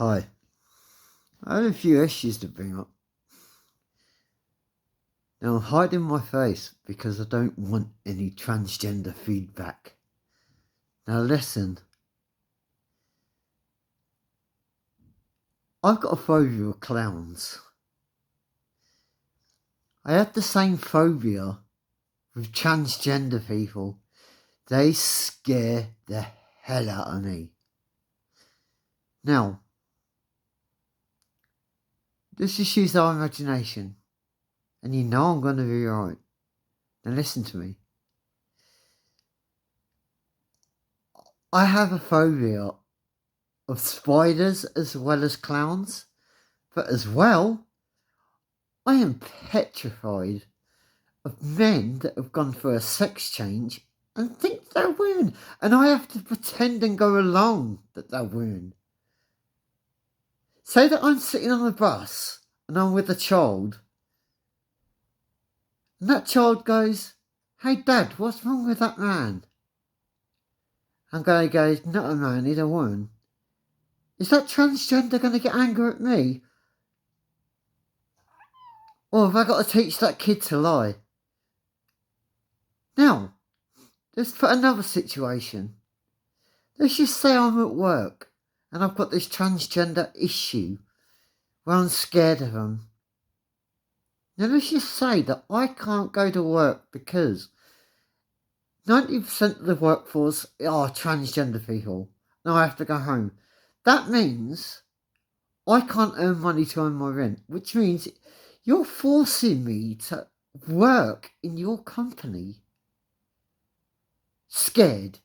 Hi. I have a few issues to bring up. Now, I'm hiding my face because I don't want any transgender feedback. Now, listen. I've got a phobia of clowns. I have the same phobia with transgender people. They scare the hell out of me. Now, let's just use our imagination. And you know I'm going to be right. Now listen to me. I have a phobia of spiders as well as clowns. But as well, I am petrified of men that have gone for a sex change and think they're women. And I have to pretend and go along that they're women. Say that I'm sitting on a bus and I'm with a child. And that child goes, "Hey Dad, what's wrong with that man?" And guy goes, "Not a man, he's a woman." Is that transgender going to get angry at me? Or have I got to teach that kid to lie? Now, let's put another situation. Let's just say I'm at work and I've got this transgender issue where I'm scared of them. Now let's just say that I can't go to work because 90% of the workforce are transgender people. Now I have to go home. That means I can't earn money to earn my rent, which means you're forcing me to work in your company. Scared.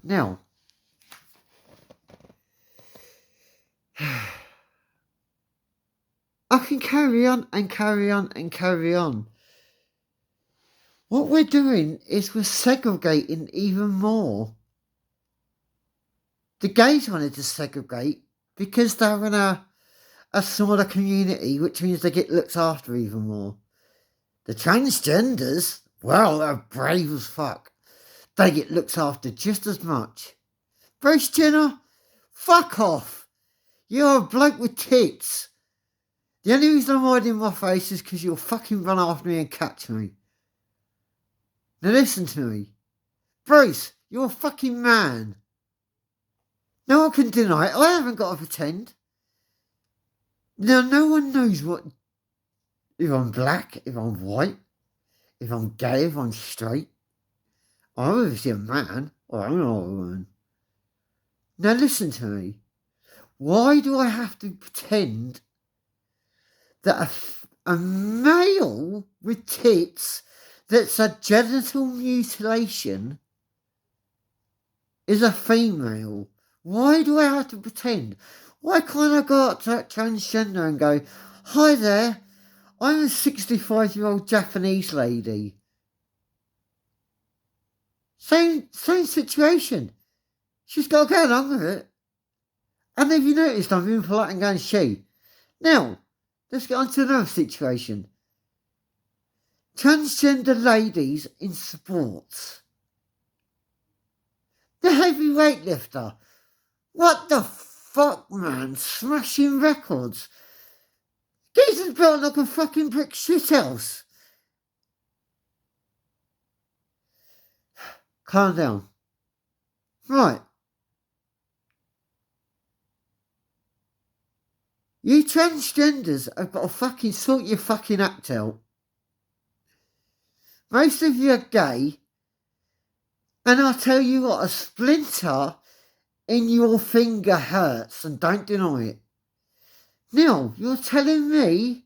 Now, I can carry on and carry on and carry on. What we're doing is we're segregating even more. The gays wanted to segregate because they're in a smaller community, which means they get looked after even more. The transgenders, well, they're brave as fuck. They get looked after just as much. Bruce Jenner, fuck off. You're a bloke with tits. The only reason I'm hiding my face is because you'll fucking run after me and catch me. Now listen to me. Bruce, you're a fucking man. No one can deny it. I haven't got to pretend. Now no one knows what... if I'm black, if I'm white, if I'm gay, if I'm straight. I'm obviously a man, or I'm not a woman. Now listen to me. Why do I have to pretend that a male with tits that's a genital mutilation is a female? Why do I have to pretend? Why can't I go up to that transgender and go, "Hi there, I'm a 65-year-old Japanese lady"? Same situation. She's got to go along with it. And have you noticed I'm being polite and going she? Now, let's get on to another situation. Transgender ladies in sports. The heavy weightlifter. What the fuck, man? Smashing records. Geezer's built like a fucking brick shithouse. Calm down. Right. You transgenders have got to fucking sort your fucking act out. Most of you are gay. And I'll tell you what, a splinter in your finger hurts, and don't deny it. Now, you're telling me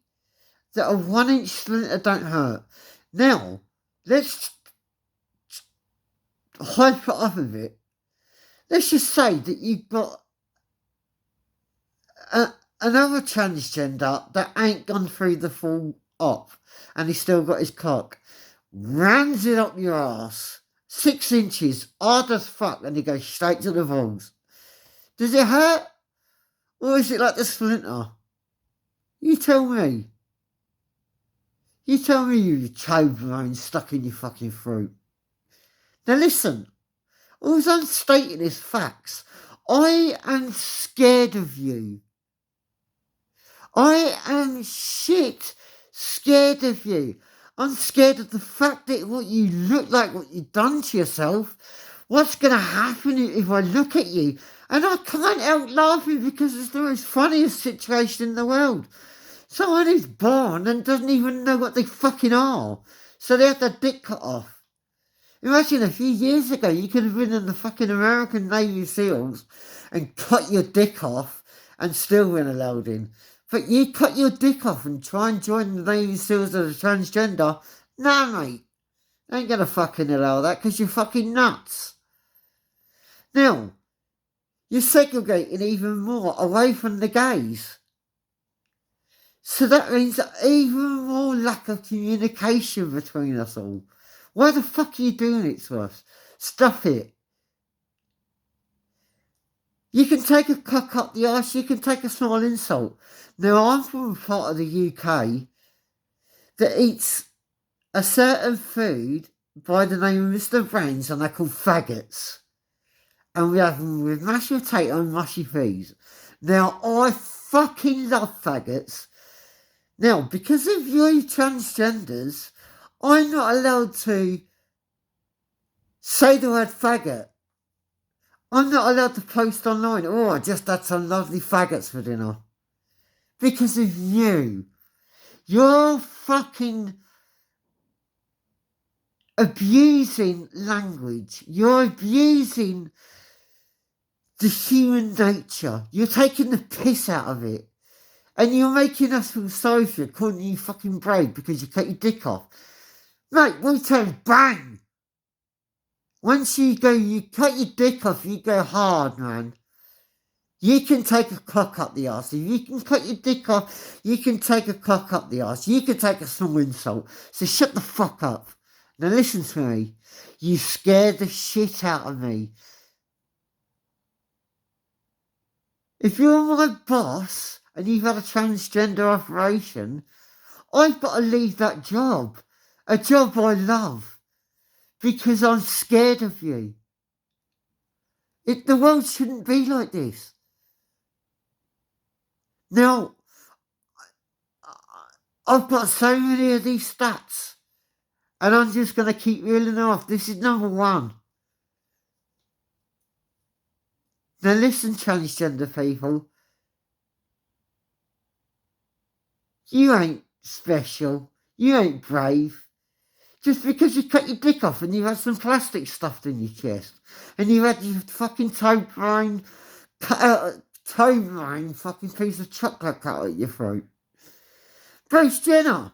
that a 1-inch splinter don't hurt. Now, let's hype it up a bit. Let's just say that you've got another transgender that ain't gone through the full op, and he's still got his cock. Rams it up your ass. 6 inches, hard as fuck, and he goes straight to the balls. Does it hurt? Or is it like the splinter? You tell me. You tell me you Toblerone stuck in your fucking throat. Now listen, all I'm stating is facts. I am scared of you. I am shit scared of you. I'm scared of the fact that what you look like, what you've done to yourself. What's going to happen if I look at you? And I can't help laughing because it's the most funniest situation in the world. Someone who's born and doesn't even know what they fucking are. So they have their dick cut off. Imagine a few years ago you could have been in the fucking American Navy SEALs and cut your dick off and still been allowed in. But you cut your dick off and try and join the Navy SEALs as a transgender? Nah, mate. I ain't gonna fucking allow that because you're fucking nuts. Now, you're segregating even more away from the gays. So that means even more lack of communication between us all. Why the fuck are you doing it to us? Stop it. You can take a cock up the arse, you can take a small insult. Now, I'm from a part of the UK that eats a certain food by the name of Mr. Brains, and they're called faggots. And we have them with mashed potato and mushy peas. Now, I fucking love faggots. Now, because of you transgenders, I'm not allowed to say the word faggot. I'm not allowed to post online, oh, I just had some lovely faggots for dinner. Because of you. You're fucking abusing language. You're abusing the human nature. You're taking the piss out of it. And you're making us feel sorry for you, calling you fucking brave because you cut your dick off. Mate, we turn bang! Once you cut your dick off, you go hard, man. You can take a cock up the arse. If you can cut your dick off, you can take a cock up the arse. You can take a small insult. So shut the fuck up. Now listen to me. You scared the shit out of me. If you're my boss and you've had a transgender operation, I've got to leave that job. A job I love. Because I'm scared of you. The world shouldn't be like this. Now, I've got so many of these stats. And I'm just going to keep reeling them off. This is number one. Now listen, transgender people. You ain't special. You ain't brave. Just because you cut your dick off and you had some plastic stuffed in your chest. And you had your fucking toe brain fucking piece of chocolate cut out your throat. Bruce Jenner.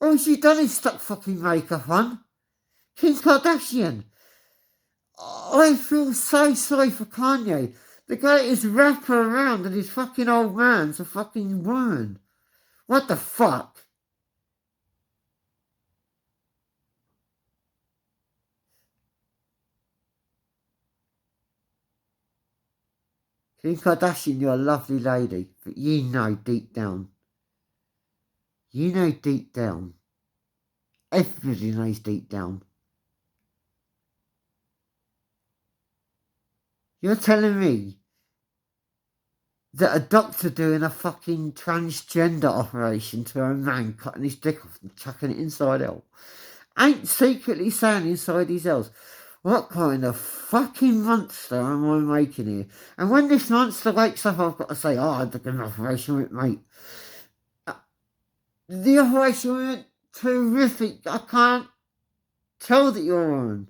All she done is stuck fucking makeup on. Kim Kardashian. I feel so sorry for Kanye. The greatest rapper around and his fucking old man's a fucking woman. What the fuck? Kim Kardashian, you're a lovely lady, but you know deep down. You know deep down. Everybody knows deep down. You're telling me that a doctor doing a fucking transgender operation to a man, cutting his dick off and chucking it inside out, ain't secretly saying inside his house, what kind of fucking monster am I making here? And when this monster wakes up, I've got to say, oh, I did an operation with mate. The operation went terrific. I can't tell that you're on.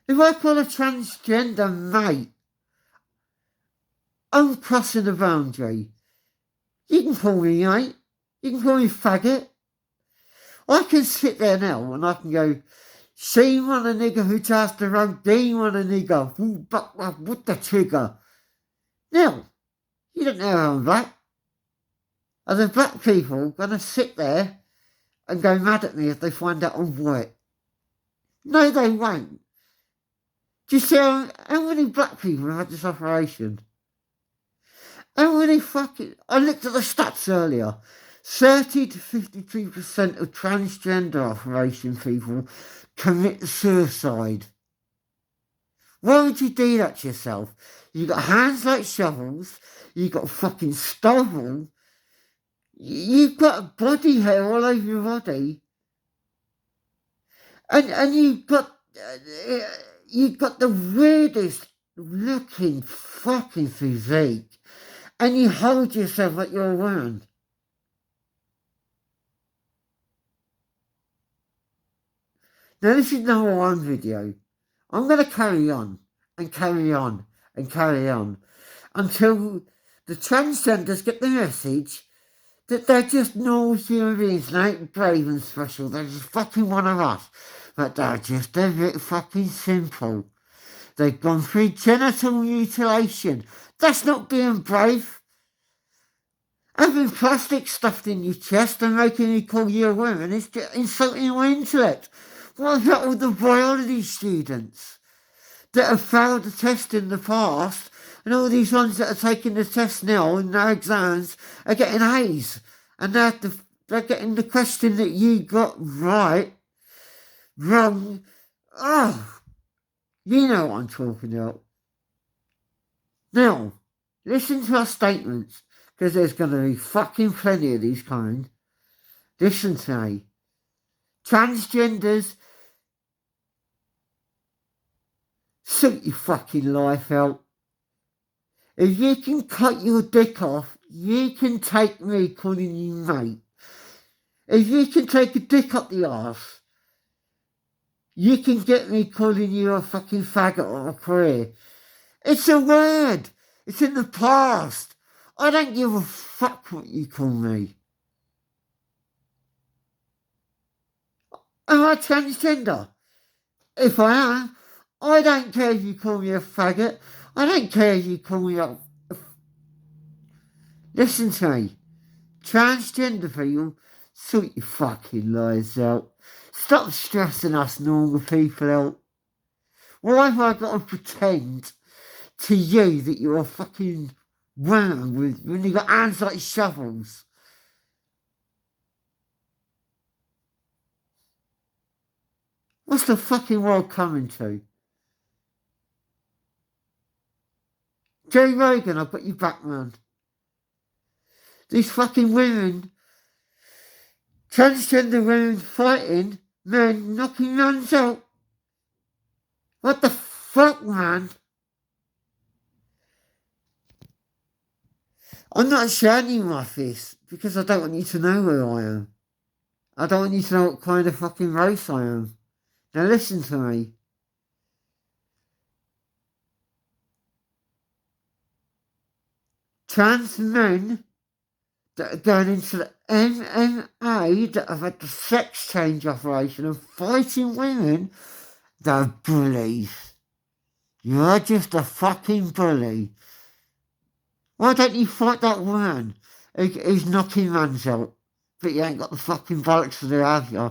If I call a transgender mate, I'm crossing the boundary. You can call me mate. You can call me faggot. I can sit there now and I can go, shame on a nigger who tries to run game on a nigger. Who buck with the trigger. Now, you don't know I'm black. Are the black people going to sit there and go mad at me if they find out I'm white? No, they won't. Do you see how many black people have had this operation? How many fucking... I looked at the stats earlier. 30 to 53% of transgender operation people commit suicide. Why would you do that to yourself? You got hands like shovels. You got fucking stubble. You've got body hair all over your body, and you've got the weirdest looking fucking physique, and you hold yourself like you're a woman. Now this is number one video. I'm going to carry on and carry on and carry on until the transgenders get the message that they're just normal human beings, they ain't brave and special, they're just fucking one of us, but they're just a bit fucking simple. They've gone through genital mutilation. That's not being brave. Having plastic stuffed in your chest and making me call you a woman is just insulting my intellect. What about all the biology students that have failed the test in the past, and all these ones that are taking the test now in their exams are getting A's, and they're getting the question that you got right, wrong. Oh, you know what I'm talking about. Now, listen to our statements, because there's going to be fucking plenty of these coming. Listen to me. Transgenders, suit your fucking life out. If you can cut your dick off, you can take me calling you mate. If you can take a dick up the arse, you can get me calling you a fucking faggot or a queer. It's a word. It's in the past. I don't give a fuck what you call me. Am I transgender? If I am, I don't care if you call me a faggot. I don't care if you call me a... Listen to me. Transgender people, sort your fucking lives out. Stop stressing us normal people out. Why have I got to pretend to you that you're a fucking woman when you've got hands like shovels? What's the fucking world coming to? Joe Rogan, I've got your back, man. These fucking women, transgender women fighting men, knocking nuns out. What the fuck, man? I'm not shouting my fist because I don't want you to know who I am. I don't want you to know what kind of fucking race I am. Now listen to me. Trans men that are going into the MMA, that have had the sex change operation and fighting women, they're bullies. You're just a fucking bully. Why don't you fight that woman who's knocking mans out, but you ain't got the fucking bollocks to do, have you?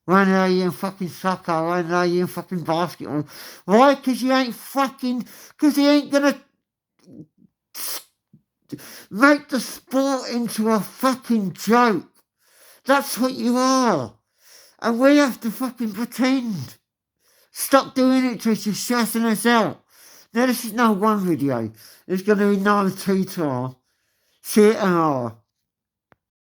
Why are you in fucking soccer? Why are you in fucking basketball? Why? Because you ain't fucking... Because he ain't gonna make the sport into a fucking joke. That's what you are. And we have to fucking pretend. Stop doing it to us, you're stressing us out. Now this is no one video. There's going to be no two tomorrow. See it tomorrow.